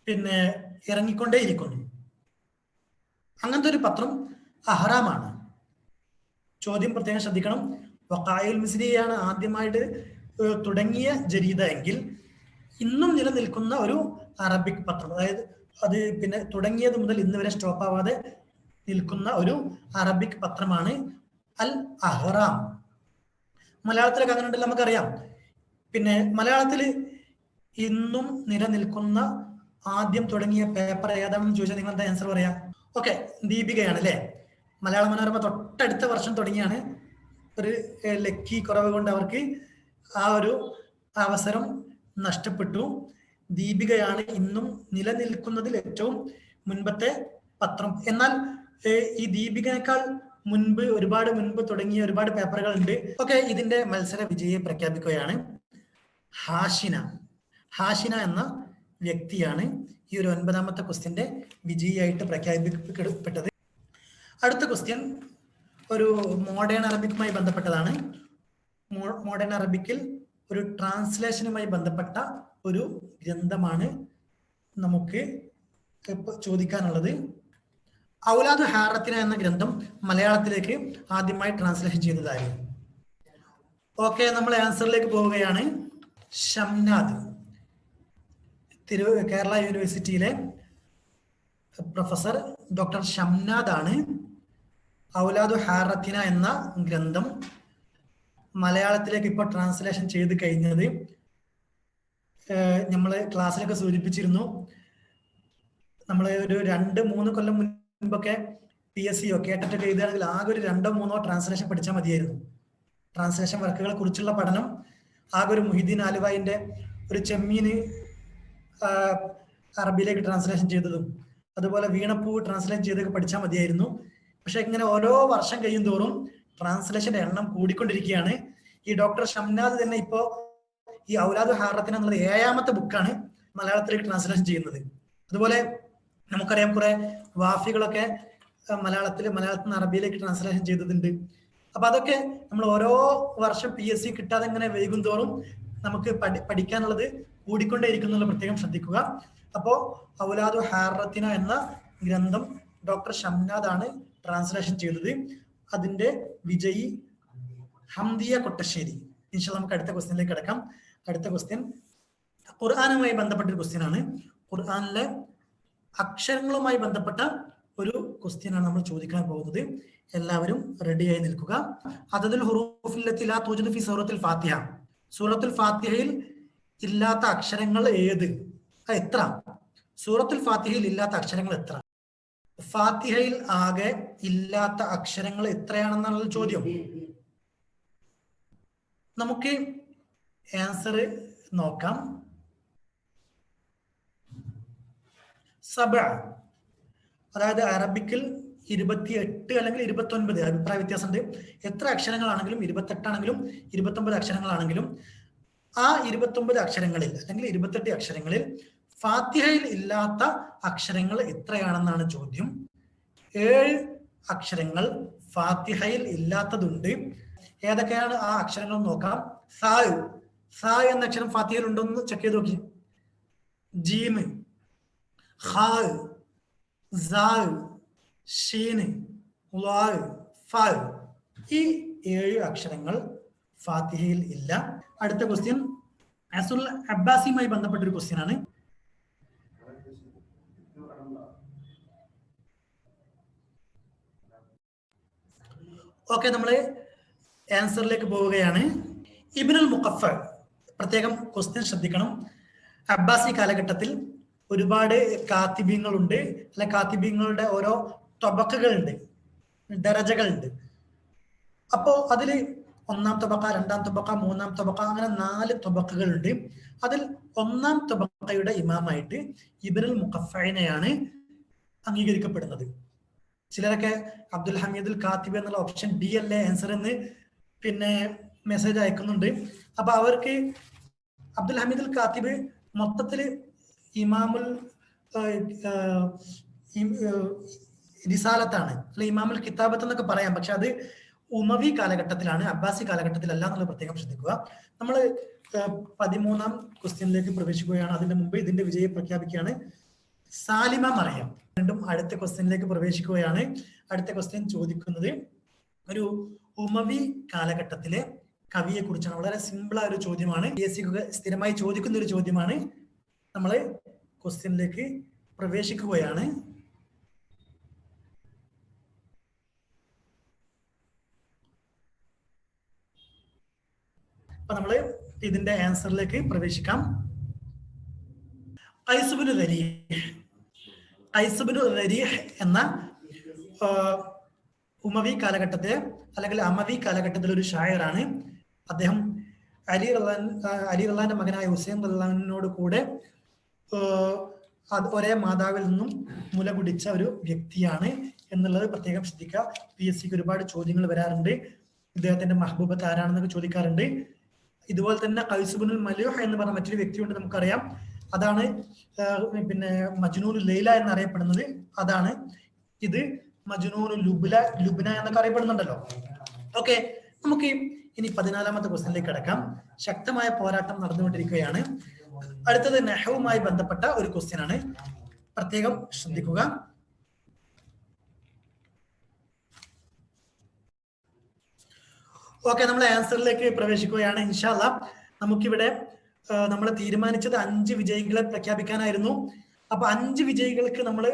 പിന്നെ ഇറങ്ങിക്കൊണ്ടേയിരിക്കുന്നു. അങ്ങനത്തെ ഒരു പത്രം അഹ്റാമാണ്. ചോദ്യം പ്രത്യേകം ശ്രദ്ധിക്കണം. വഖായിഉൽ മിസ്രിയാണ് ആദ്യമായിട്ട് തുടങ്ങിയ ജരീദ എങ്കിൽ ഇന്നും നിലനിൽക്കുന്ന ഒരു അറബിക് പത്രം, അതായത് അത് പിന്നെ തുടങ്ങിയത് മുതൽ ഇന്ന് വരെ സ്റ്റോപ്പ് ആവാതെ നിൽക്കുന്ന ഒരു അറബിക് പത്രമാണ് അൽ അഹ്റാം. മലയാളത്തിലൊക്കെ അങ്ങനെ ഉണ്ടല്ലോ, നമുക്കറിയാം. പിന്നെ മലയാളത്തിൽ ഇന്നും നിലനിൽക്കുന്ന ആദ്യം തുടങ്ങിയ പേപ്പർ ഏതാണെന്ന് ചോദിച്ചാൽ നിങ്ങൾ എന്താ ആൻസർ പറയാം? ഓക്കെ, ദീപികയാണ് അല്ലേ. മലയാള മനോരമ തൊട്ടടുത്ത വർഷം തുടങ്ങിയാണ്. ഒരു ലക്കി കുറവ് കൊണ്ട് അവർക്ക് ആ ഒരു അവസരം നഷ്ടപ്പെട്ടു. ദീപികയാണ് ഇന്നും നിലനിൽക്കുന്നതിൽ ഏറ്റവും മുൻപത്തെ പത്രം. എന്നാൽ ഈ ദീപികനേക്കാൾ മുൻപ്, ഒരുപാട് മുൻപ് തുടങ്ങിയ ഒരുപാട് പേപ്പറുകൾ ഉണ്ട്. ഓക്കെ, ഇതിന്റെ മത്സര വിജയിയെ പ്രഖ്യാപിക്കുകയാണ്. ഹാഷിന. ഹാഷിന എന്ന വ്യക്തിയാണ് ഈ ഒരു 9ാമത്തെ ക്വസ്റ്റ്യന്റെ വിജയിയായിട്ട് പ്രഖ്യാപിക്കപ്പെട്ടത്. അടുത്ത ക്വസ്റ്റ്യൻ ഒരു മോഡേൺ അറബിക്കുമായി ബന്ധപ്പെട്ടതാണ്. മോഡേൺ അറബിക്കിൽ ഒരു ട്രാൻസ്ലേഷനുമായി ബന്ധപ്പെട്ട ഒരു ഗ്രന്ഥമാണ് നമുക്ക് ചോദിക്കാനുള്ളത്. ഔലാദു ഹാറത്തിന എന്ന ഗ്രന്ഥം മലയാളത്തിലേക്ക് ആദ്യമായി ട്രാൻസ്ലേഷൻ ചെയ്തതായിരുന്നു? ഓക്കെ, നമ്മൾ ആൻസറിലേക്ക് പോവുകയാണ്. ഷംനാദ്. കേരള യൂണിവേഴ്സിറ്റിയിലെ പ്രൊഫസർ ഡോക്ടർ ഷംനാദ് ആണ് ഔലാദു ഹാറത്തിന എന്ന ഗ്രന്ഥം മലയാളത്തിലേക്ക് ഇപ്പോൾ ട്രാൻസ്ലേഷൻ ചെയ്ത് കഴിഞ്ഞത്. നമ്മൾ ക്ലാസ്സിലൊക്കെ സൂചിപ്പിച്ചിരുന്നു. നമ്മൾ ഒരു 2-3 കൊല്ലം മുൻപൊക്കെ PSC കേട്ടിട്ടൊക്കെ എഴുതുകയാണെങ്കിൽ ആകെ ഒരു 2-3 ട്രാൻസ്ലേഷൻ പഠിച്ചാൽ മതിയായിരുന്നു. ട്രാൻസ്ലേഷൻ വർക്കുകളെ കുറിച്ചുള്ള പഠനം ആകെ ഒരു മുഹിദ്ദീൻ ആലുവായിന്റെ ഒരു ചെമ്മീന് അറബിയിലേക്ക് ട്രാൻസ്ലേഷൻ ചെയ്തതും അതുപോലെ വീണപ്പൂ ട്രാൻസ്ലേറ്റ് ചെയ്തൊക്കെ പഠിച്ചാൽ മതിയായിരുന്നു. പക്ഷെ ഇങ്ങനെ ഓരോ വർഷം കഴിയും തോറും ട്രാൻസ്ലേഷന്റെ എണ്ണം കൂടിക്കൊണ്ടിരിക്കുകയാണ്. ഈ ഡോക്ടർ ഷംനാദ് തന്നെ ഇപ്പോ ഈ ഔലാദു ഹാറത്തിന എന്നുള്ളത് 7ാമത്തെ ബുക്കാണ് മലയാളത്തിലേക്ക് ട്രാൻസ്ലേഷൻ ചെയ്യുന്നത്. അതുപോലെ നമുക്കറിയാം കുറെ വാഫികളൊക്കെ മലയാളത്തിൽ നിന്ന് അറബിയിലേക്ക് ട്രാൻസ്ലേഷൻ ചെയ്തിട്ടുണ്ട്. അപ്പൊ അതൊക്കെ നമ്മൾ ഓരോ വർഷം PSC കിട്ടാതെ ഇങ്ങനെ വൈകും തോറും നമുക്ക് പഠിക്കാനുള്ളത് കൂടിക്കൊണ്ടേയിരിക്കുന്നുള്ള പ്രത്യേകം ശ്രദ്ധിക്കുക. അപ്പോ ഔലാദു ഹാറത്തിന എന്ന ഗ്രന്ഥം ഡോക്ടർ ഷംനാദ് ആണ് ട്രാൻസ്ലേഷൻ ചെയ്തത്. അതിന്റെ വിജയി ഹംദിയ കൊട്ടശ്ശേരി. ഇൻഷാല്ലാ നമുക്ക് അടുത്ത ക്വസ്റ്റ്യനിലേക്ക് കിടക്കാം. അടുത്ത ക്വസ്റ്റ്യൻ ഖുർആനുമായി ബന്ധപ്പെട്ട ഒരു ക്വസ്റ്റ്യൻ ആണ്. ഖുർആനിലെ അക്ഷരങ്ങളുമായി ബന്ധപ്പെട്ട ഒരു ക്വസ്റ്റ്യൻ ആണ് നമ്മൾ ചോദിക്കാൻ പോകുന്നത്. എല്ലാവരും റെഡിയായി നിൽക്കുക. അദദുൽ ഹുറൂഫില്ലത്തി ലാ തൂജദു ഫീ സൂറത്തുൽ ഫാത്തിഹ. സൂറത്തുൽ ഫാത്തിഹയിൽ ഇല്ലാത്ത അക്ഷരങ്ങൾ ഏത്? എത്ര? സൂറത്തുൽ ഫാത്തിഹയിൽ ഇല്ലാത്ത അക്ഷരങ്ങൾ എത്ര? ഫാത്തിഹയിൽ ആകെ ഇല്ലാത്ത അക്ഷരങ്ങൾ എത്രയാണെന്നുള്ള ചോദ്യം. നമുക്ക് ആൻസർ നോക്കാം. 7, അതായത് അറബിക്കിൽ 28 അല്ലെങ്കിൽ 29, അഭിപ്രായ വ്യത്യാസമുണ്ട്. എത്ര അക്ഷരങ്ങളാണെങ്കിലും 28 ആണെങ്കിലും 29 അക്ഷരങ്ങളാണെങ്കിലും ആ 29 അക്ഷരങ്ങളിൽ അല്ലെങ്കിൽ 28 അക്ഷരങ്ങളിൽ ഫാത്തിഹയിൽ ഇല്ലാത്ത അക്ഷരങ്ങൾ എത്രയാണെന്നാണ് ചോദ്യം. 7 അക്ഷരങ്ങൾ ഫാത്തിഹയിൽ ഇല്ലാത്തതുണ്ട്. ഏതൊക്കെയാണ് ആ അക്ഷരങ്ങൾ നോക്കാം. സാ എന്ന അക്ഷരം ഫാത്തിഹയിൽ ഉണ്ടോ എന്ന് ചെക്ക് ചെയ്ത് നോക്കി. ജീം, ഖാ, സാ, ഷീൻ, ളാ, ഫാ. ഈ 7 അക്ഷരങ്ങൾ ഫാത്തിഹയിൽ ഇല്ല. അടുത്ത ക്വസ്റ്റ്യൻ അസുൽ അബ്ബാസിയുമായി ബന്ധപ്പെട്ട ഒരു ക്വസ്റ്റ്യൻ ആണ്. ഓക്കെ, നമ്മള് ആൻസറിലേക്ക് പോവുകയാണ്. ഇബ്നുൽ മുഖഫർ. പ്രത്യേകം ക്വസ്റ്റ്യൻ ശ്രദ്ധിക്കണം. അബ്ബാസി കാലഘട്ടത്തിൽ ഒരുപാട് കാത്തിബീങ്ങളുണ്ട്, അല്ലെ കാത്തിബീങ്ങളുടെ ഓരോ തൊബക്കകളുണ്ട്, ദരജകളുണ്ട്. അപ്പോ അതില് 1ാം തൊബക്ക, 2ാം തൊബക്ക, 3ാം തൊബക്ക, അങ്ങനെ 4 തൊബക്കകളുണ്ട്. അതിൽ 1ാം തൊബക്കയുടെ ഇമാമായിട്ട് ഇബ്നുൽ മുഖഫഇനെയാണ് അംഗീകരിക്കപ്പെടുന്നത്. ചിലരൊക്കെ അബ്ദുൽ ഹമീദുൽ കാത്തിബ് എന്നുള്ള ഓപ്ഷൻ ഡി അല്ലേ ആൻസർ എന്ന് പിന്നെ മെസ്സേജ് അയക്കുന്നുണ്ട്. അപ്പൊ അവർക്ക് അബ്ദുൽ ഹമീദുൽ കാത്തിബ് മൊത്തത്തില് ഇമാമുൽ റിസാലത്താണ്, അല്ലെ ഇമാമുൽ കിതാബത്ത് എന്നൊക്കെ പറയാം. പക്ഷെ അത് ഉമവി കാലഘട്ടത്തിലാണ്, അബ്ബാസി കാലഘട്ടത്തിലല്ല എന്നുള്ള പ്രത്യേകം ശ്രദ്ധിക്കുക. നമ്മൾ 13ാം ക്വസ്റ്റ്യനിലേക്ക് പ്രവേശിക്കുകയാണ്. അതിന്റെ മുമ്പ് ഇതിന്റെ വിജയം പ്രഖ്യാപിക്കുകയാണ്. സാലിമ മറിയം. വീണ്ടും അടുത്ത ക്വസ്റ്റ്യനിലേക്ക് പ്രവേശിക്കുകയാണ്. അടുത്ത ക്വസ്റ്റ്യൻ ചോദിക്കുന്നത് ഒരു ഉമവി കാലഘട്ടത്തിലെ കവിയെ കുറിച്ചാണ്. വളരെ സിമ്പിൾ ആയ ഒരു ചോദ്യമാണ്. PSC സ്ഥിരമായി ചോദിക്കുന്ന ഒരു ചോദ്യമാണ്. നമ്മൾ ക്വസ്റ്റ്യനിലേക്ക് പ്രവേശിക്കുകയാണ്. അപ്പൊ നമ്മള് ഇതിന്റെ ആൻസറിലേക്ക് പ്രവേശിക്കാം. ഖൈസ് ഇബ്നു റരീഹ് എന്ന ഉമവി കാലഘട്ടത്തിലെ അല്ലെങ്കിൽ അമവി കാലഘട്ടത്തിലെ ഒരു ഷായറാണ്. അദ്ദേഹം അലി റളിയല്ലാഹുവിന്റെ മകനായ ഹുസൈൻ റളിയല്ലാഹുവിനോട് കൂടെ ഒരേ മാതാവിൽ നിന്നും മുല കുടിച്ച ഒരു വ്യക്തിയാണ് എന്നുള്ളത് പ്രത്യേകം ശ്രദ്ധിക്കുക. PSCക്ക് ഒരുപാട് ചോദ്യങ്ങൾ വരാറുണ്ട്. ഇദ്ദേഹത്തിന്റെ മഹബൂബത്ത് ആരാണെന്നൊക്കെ ചോദിക്കാറുണ്ട്. ഇതുപോലെ തന്നെ ഖൈസ് ഇബ്നുൽ മലൂഹ് എന്ന് പറഞ്ഞ മറ്റൊരു വ്യക്തിയുണ്ട്, നമുക്കറിയാം. അതാണ് പിന്നെ മജ്നൂനുൽ ലൈല എന്നറിയപ്പെടുന്നത്. അതാണ് ഇത് മജ്നൂനുൽ ലുബ്ന എന്നൊക്കെ അറിയപ്പെടുന്നുണ്ടല്ലോ. ഓക്കെ, നമുക്ക് ഇനി 14ാമത്തെ ക്വസ്റ്റ്യനിലേക്ക് കിടക്കാം. ശക്തമായ പോരാട്ടം നടന്നുകൊണ്ടിരിക്കുകയാണ്. അടുത്തത് നഹ്വുമായി ബന്ധപ്പെട്ട ഒരു ക്വസ്റ്റ്യൻ ആണ്. പ്രത്യേകം ശ്രദ്ധിക്കുക. ഓക്കെ, നമ്മൾ ആൻസറിലേക്ക് പ്രവേശിക്കുകയാണ്. ഇൻഷാ അല്ലാ നമുക്കിവിടെ നമ്മൾ തീരുമാനിച്ചത് 5 വിജയികളെ പ്രഖ്യാപിക്കാനായിരുന്നു. അപ്പൊ 5 വിജയികൾക്ക് നമ്മൾ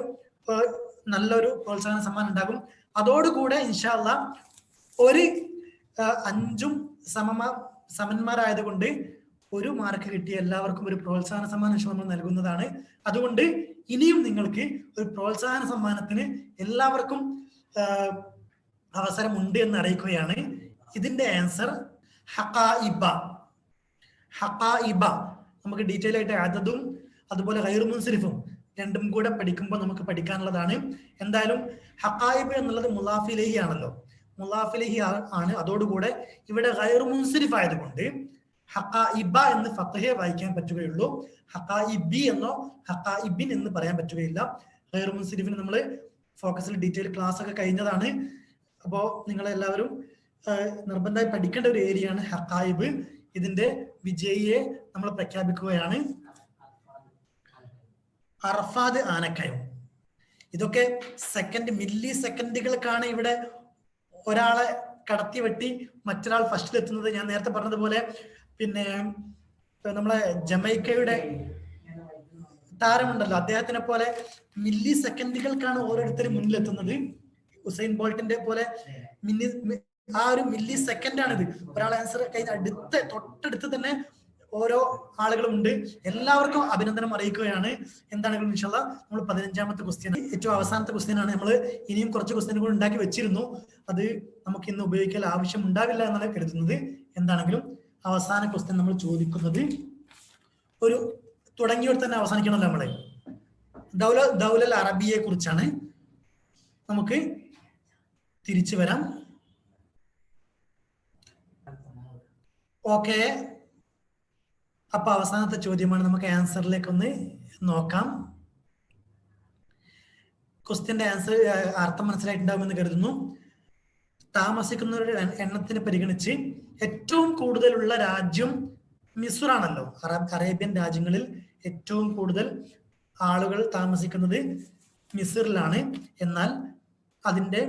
നല്ലൊരു പ്രോത്സാഹന സമ്മാനം ഉണ്ടാകും. അതോടുകൂടെ ഇൻഷാ അല്ലാ ഒരു 5ഉം സമന്മാരായതുകൊണ്ട് 1 മാർക്ക് കിട്ടിയ എല്ലാവർക്കും ഒരു പ്രോത്സാഹന സമ്മാനം നമ്മൾ നൽകുന്നതാണ്. അതുകൊണ്ട് ഇനിയും നിങ്ങൾക്ക് ഒരു പ്രോത്സാഹന സമ്മാനത്തിന് എല്ലാവർക്കും അവസരമുണ്ട് എന്ന് അറിയിക്കുകയാണ്. ഇതിന്റെ ആൻസർ ഹഖായിബ. നമുക്ക് ഡീറ്റെയിൽ ആയിട്ട് അദദും അതുപോലെ ഗൈറു മുൻസരിഫും രണ്ടും കൂടെ പഠിക്കുമ്പോൾ നമുക്ക് പഠിക്കാനുള്ളതാണ്. എന്തായാലും ഹഖായിബ് എന്നുള്ളത് മുലാഫിലേഹി ആണല്ലോ, മുലാഫിലേഹി ആണ്. അതോടുകൂടെ ഇവിടെ ഗൈറു മുൻസരിഫ് ആയതുകൊണ്ട് ഹഖായിബ എന്ന് ഫത്ഹയെ വായിക്കാൻ പറ്റുകയുള്ളൂ. ഹഖായിബി എന്നോ ഹഖായിബിൻ എന്ന് പറയാൻ പറ്റുകയില്ല. ഗൈറു മുൻസരിഫിന് നമ്മൾ ഫോക്കസിൽ ഡീറ്റെയിൽ ക്ലാസ് ഒക്കെ കഴിഞ്ഞതാണ്. അപ്പോ നിങ്ങളെല്ലാവരും നിർബന്ധമായി പഠിക്കേണ്ട ഒരു ഏരിയയാണ് ഹഖായിബ്. ഇതിന്റെ വിജയിയെ നമ്മൾ പ്രഖ്യാപിക്കുകയാണ്. അർഫാദ് ആനക്കയം. ഇതൊക്കെ മില്ലി സെക്കൻഡുകൾക്കാണ് ഇവിടെ ഒരാളെ കടത്തി വെട്ടി മറ്റൊരാൾ ഫസ്റ്റിൽ എത്തുന്നത്. ഞാൻ നേരത്തെ പറഞ്ഞതുപോലെ പിന്നെ നമ്മളെ ജമൈക്കയുടെ താരമുണ്ടല്ലോ, അദ്ദേഹത്തിനെ പോലെ മില്ലി സെക്കൻഡുകൾക്കാണ് ഓരോരുത്തരും മുന്നിലെത്തുന്നത്. ഉസൈൻ ബോൾട്ടിന്റെ പോലെ ആ ഒരു മില്ലി സെക്കൻഡാണിത്. ഒരാൾ ആൻസർ കഴിഞ്ഞ തൊട്ടടുത്ത് തന്നെ ഓരോ ആളുകളും ഉണ്ട്. എല്ലാവർക്കും അഭിനന്ദനം അറിയിക്കുകയാണ്. എന്താണെങ്കിലും ഇൻഷാ അല്ലാഹ് നമ്മൾ 15ാമത്തെ ക്വസ്റ്റ്യൻ, ഏറ്റവും അവസാനത്തെ ക്വസ്റ്റ്യൻ ആണ്. നമ്മൾ ഇനിയും കുറച്ച് ക്വസ്റ്റ്യൻ കൂടി ഉണ്ടാക്കി വെച്ചിരുന്നു, അത് നമുക്ക് ഇന്ന് ഉപയോഗിക്കാൻ ആവശ്യം ഉണ്ടാവില്ല എന്നാണ് കരുതുന്നത്. എന്താണെങ്കിലും അവസാന ക്വസ്റ്റ്യൻ നമ്മൾ ചോദിക്കുന്നത് ഒരു തുടങ്ങിയോട് തന്നെ അവസാനിക്കണമല്ലോ. നമ്മള് ദൗലൽ അറബിയെ കുറിച്ചാണ്. നമുക്ക് തിരിച്ചു വരാം. ഓക്കെ, അപ്പൊ അവസാനത്തെ ചോദ്യമാണ്. നമുക്ക് ആൻസറിലേക്ക് ഒന്ന് നോക്കാം. ക്വസ്റ്റ്യന്റെ ആൻസർ അർത്ഥം മനസ്സിലായിട്ടുണ്ടാവുമെന്ന് കരുതുന്നു. താമസിക്കുന്നവരുടെ എണ്ണത്തിനെ പരിഗണിച്ച് ഏറ്റവും കൂടുതലുള്ള രാജ്യം മിസ്റാണല്ലോ. അറേബ്യൻ രാജ്യങ്ങളിൽ ഏറ്റവും കൂടുതൽ ആളുകൾ താമസിക്കുന്നത് മിസ്റിലാണ്. എന്നാൽ അതിന്റെ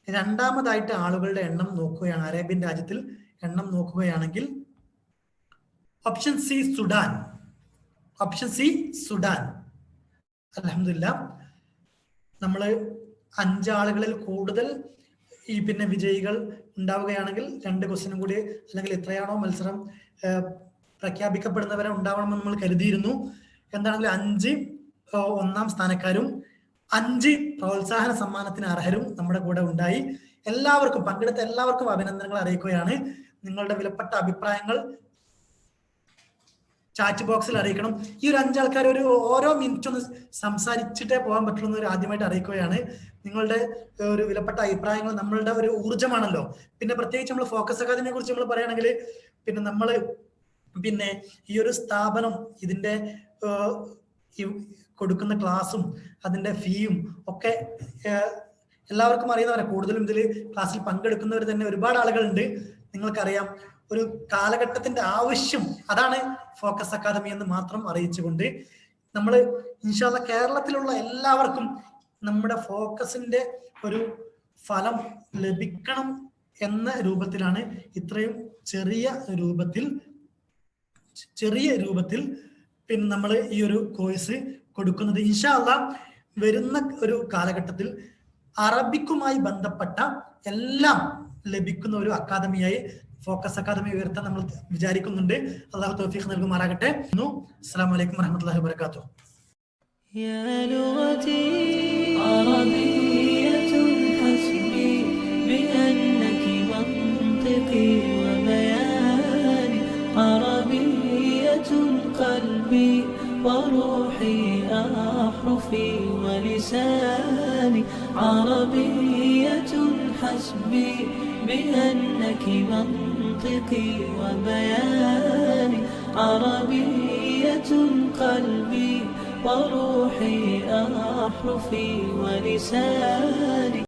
രണ്ടാമതായിട്ട് ആളുകളുടെ എണ്ണം നോക്കുകയാണ്, അറേബ്യൻ രാജ്യത്തിൽ എണ്ണം നോക്കുകയാണെങ്കിൽ ഓപ്ഷൻ സി സുഡാൻ. അൽഹംദുലില്ലാ, നമ്മൾ 5 ആളുകളിൽ കൂടുതൽ ഈ പിന്നെ വിജയികൾ ഉണ്ടാവുകയാണെങ്കിൽ 2 ക്വസ്റ്റ്യനും കൂടി, അല്ലെങ്കിൽ എത്രയാണോ മത്സരം പ്രഖ്യാപിക്കപ്പെടുന്നവരെ ഉണ്ടാവണമെന്ന് നമ്മൾ കരുതിയിരുന്നു. എന്താണെങ്കിലും 5 ഒന്നാം സ്ഥാനക്കാരും 5 പ്രോത്സാഹന സമ്മാനത്തിന് അർഹരും നമ്മുടെ കൂടെ ഉണ്ടായി. എല്ലാവർക്കും, പങ്കെടുത്ത എല്ലാവർക്കും അഭിനന്ദനങ്ങൾ അറിയിക്കുകയാണ്. നിങ്ങളുടെ വിലപ്പെട്ട അഭിപ്രായങ്ങൾ ചാറ്റ് ബോക്സിൽ അറിയിക്കണം. ഈ ഒരു 5 ആൾക്കാർ ഓരോ മിനിറ്റ് ഒന്ന് സംസാരിച്ചിട്ടേ പോകാൻ പറ്റുള്ളൂ എന്ന് ആദ്യമായിട്ട് അറിയിക്കുകയാണ്. നിങ്ങളുടെ ഒരു വിലപ്പെട്ട അഭിപ്രായങ്ങൾ നമ്മളുടെ ഒരു ഊർജ്ജമാണല്ലോ. പിന്നെ പ്രത്യേകിച്ച് നമ്മൾ ഫോക്കസ് അക്കാദമിയെ കുറിച്ച് നമ്മൾ പറയുകയാണെങ്കിൽ പിന്നെ നമ്മൾ ഈ ഒരു സ്ഥാപനം, ഇതിന്റെ കൊടുക്കുന്ന ക്ലാസ്സും അതിന്റെ ഫീയും ഒക്കെ എല്ലാവർക്കും അറിയുന്നവരെ, കൂടുതലും ഇതിൽ ക്ലാസ്സിൽ പങ്കെടുക്കുന്നവർ തന്നെ ഒരുപാട് ആളുകളുണ്ട്. നിങ്ങൾക്കറിയാം, ഒരു കാലഘട്ടത്തിന്റെ ആവശ്യം അതാണ് ഫോക്കസ് അക്കാദമി എന്ന് മാത്രം അറിയിച്ചുകൊണ്ട് നമ്മൾ ഇൻഷാ അല്ലാഹ് കേരളത്തിലുള്ള എല്ലാവർക്കും നമ്മുടെ ഫോക്കസിന്റെ ഒരു ഫലം ലഭിക്കണം എന്ന രൂപത്തിലാണ് ഇത്രയും ചെറിയ രൂപത്തിൽ പിന്നെ നമ്മൾ ഈ ഒരു കോഴ്സ് കൊടുക്കുന്നത്. ഇൻഷാ അല്ലാഹ് വരുന്ന ഒരു കാലഘട്ടത്തിൽ അറബിക്കുമായി ബന്ധപ്പെട്ട എല്ലാം ലഭിക്കുന്ന ഒരു അക്കാദമിയായി ഫോക്കസ് അക്കാദമി ഉയർത്താൻ നമ്മൾ വിചാരിക്കുന്നുണ്ട്. അല്ലാഹു തൗഫീഖ് നൽകുമാറാകട്ടെ. അസ്സലാമു അലൈക്കും വറഹ്മത്തുള്ളാഹി വബറകാതുഹു. يا لغتي عربية حسبي بأنك منطقي وبياني عربية قلبي وروحي أحرفي ولساني عربية حسبي بأنك منطقي وبياني عربية قلبي وروحي أحرفي ولساني